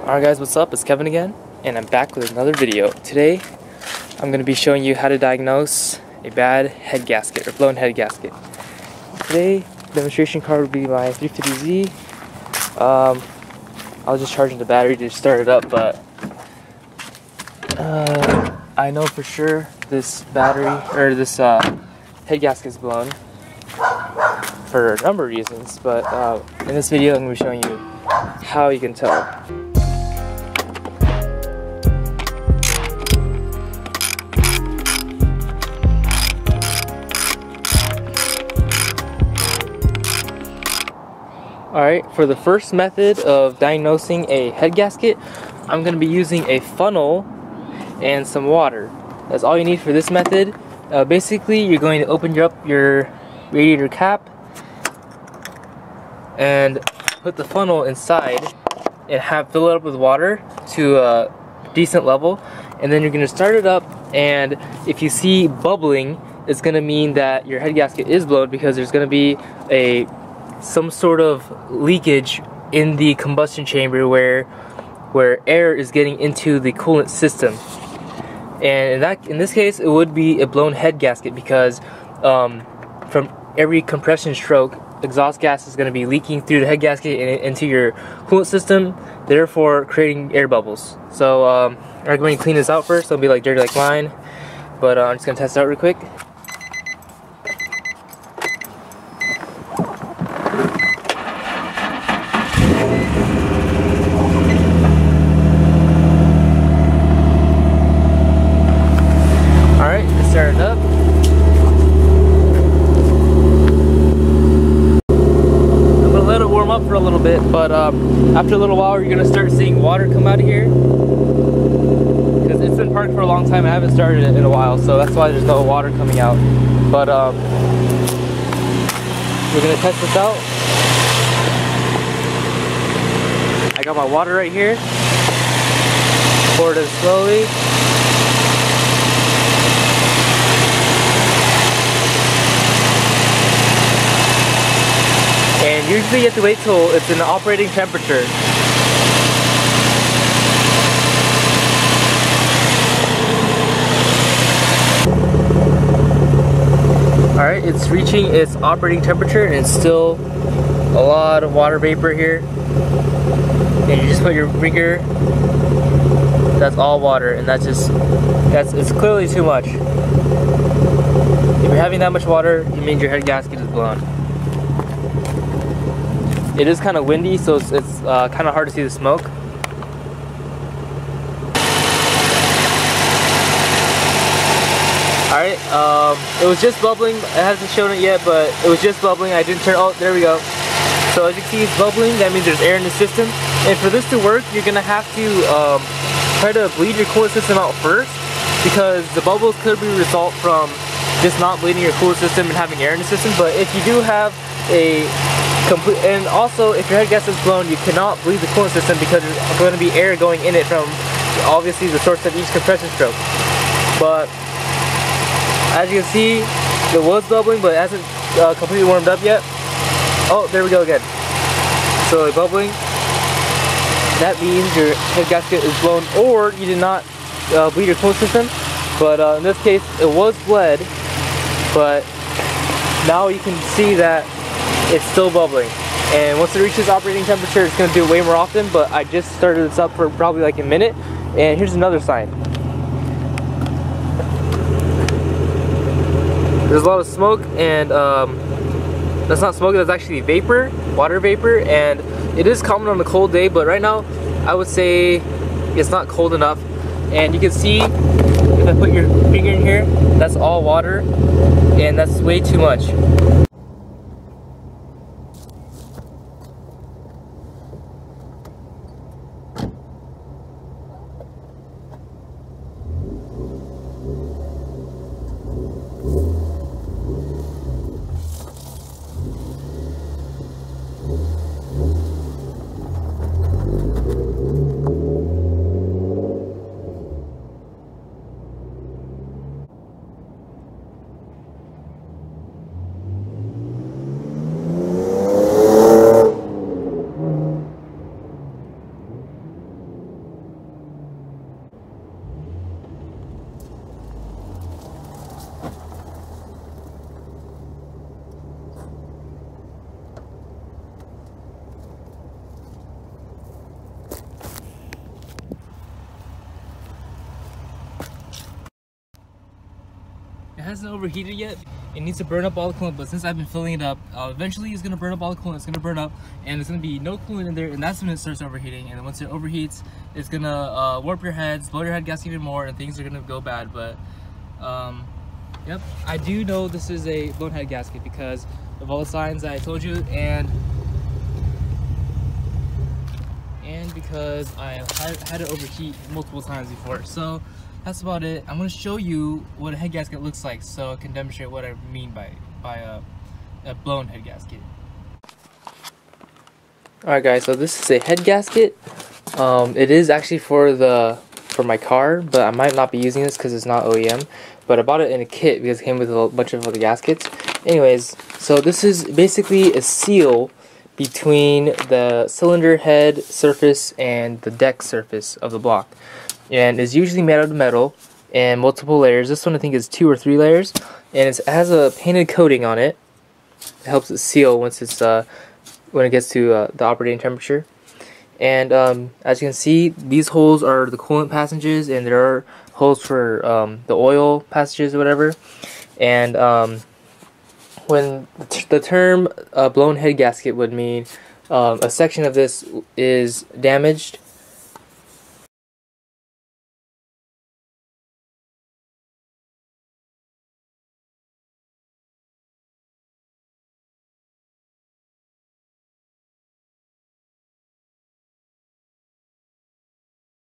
Alright guys, what's up? It's Kevin again, and I'm back with another video. Today, I'm going to be showing you how to diagnose a bad head gasket or blown head gasket. Today, demonstration card will be my 350Z. I was just charging the battery to start it up, but I know for sure this battery, or this head gasket is blown for a number of reasons, but in this video I'm going to be showing you how you can tell. Alright, for the first method of diagnosing a head gasket, I'm going to be using a funnel and some water. That's all you need for this method. Basically, you're going to open up your radiator cap and put the funnel inside and fill it up with water to a decent level, and then you're going to start it up, and if you see bubbling, it's going to mean that your head gasket is blown because there's going to be some sort of leakage in the combustion chamber where air is getting into the coolant system. And in this case, it would be a blown head gasket because from every compression stroke, exhaust gas is going to be leaking through the head gasket and into your coolant system, therefore creating air bubbles. So I'm going to clean this out first. It'll be like dirty like mine, but I'm just going to test it out real quick. Start it up. I'm gonna let it warm up for a little bit, but after a little while you're gonna start seeing water come out of here because it's been parked for a long time. I haven't started it in a while, so that's why there's no water coming out. But we're gonna test this out. I got my water right here. Pour it in slowly. And usually you have to wait till it's in the operating temperature. Alright, it's reaching its operating temperature and it's still a lot of water vapor here. And you just put your finger, that's all water, and it's clearly too much. If you're having that much water, it means your head gasket is blown. It is kind of windy, so it's kind of hard to see the smoke. Alright, it was just bubbling. It hasn't shown it yet, but it was just bubbling. I didn't turn, oh, there we go. So as you can see, it's bubbling. That means there's air in the system. And for this to work, you're going to have to try to bleed your coolant system out first, because the bubbles could be a result from just not bleeding your coolant system and having air in the system. But if you do have and also, if your head gasket is blown, you cannot bleed the coolant system because there's going to be air going in it from, obviously, the source of each compression stroke. But as you can see, it was bubbling, but it hasn't completely warmed up yet. Oh, there we go again. So it's bubbling. That means your head gasket is blown, or you did not bleed your coolant system. But in this case, it was bled, but now you can see that it's still bubbling, and once it reaches operating temperature, it's going to do it way more often. But I just started this up for probably like a minute, and here's another sign. There's a lot of smoke, and that's not smoke, that's actually vapor, water vapor, and it is common on a cold day, but right now I would say it's not cold enough. And you can see, if I put your finger in here, that's all water, and that's way too much. hasn't overheated yet. It needs to burn up all the coolant, but since I've been filling it up, eventually it's gonna burn up all the coolant. It's gonna burn up, and there's gonna be no coolant in there, and that's when it starts overheating. And then once it overheats, it's gonna warp your heads, blow your head gasket even more, and things are gonna go bad. But yep, I do know this is a blown head gasket because of all the signs that I told you, and because I had it overheat multiple times before. So that's about it. I'm going to show you what a head gasket looks like so I can demonstrate what I mean by a blown head gasket. Alright guys, so this is a head gasket. It is actually for my car, but I might not be using this because it's not OEM. But I bought it in a kit because it came with a bunch of other gaskets. Anyways, so this is basically a seal between the cylinder head surface and the deck surface of the block, and is usually made out of metal and multiple layers. This one I think is 2 or 3 layers, and it has a painted coating on it. It helps it seal once it's when it gets to the operating temperature. And as you can see, these holes are the coolant passages, and there are holes for the oil passages or whatever. And when the term blown head gasket would mean a section of this is damaged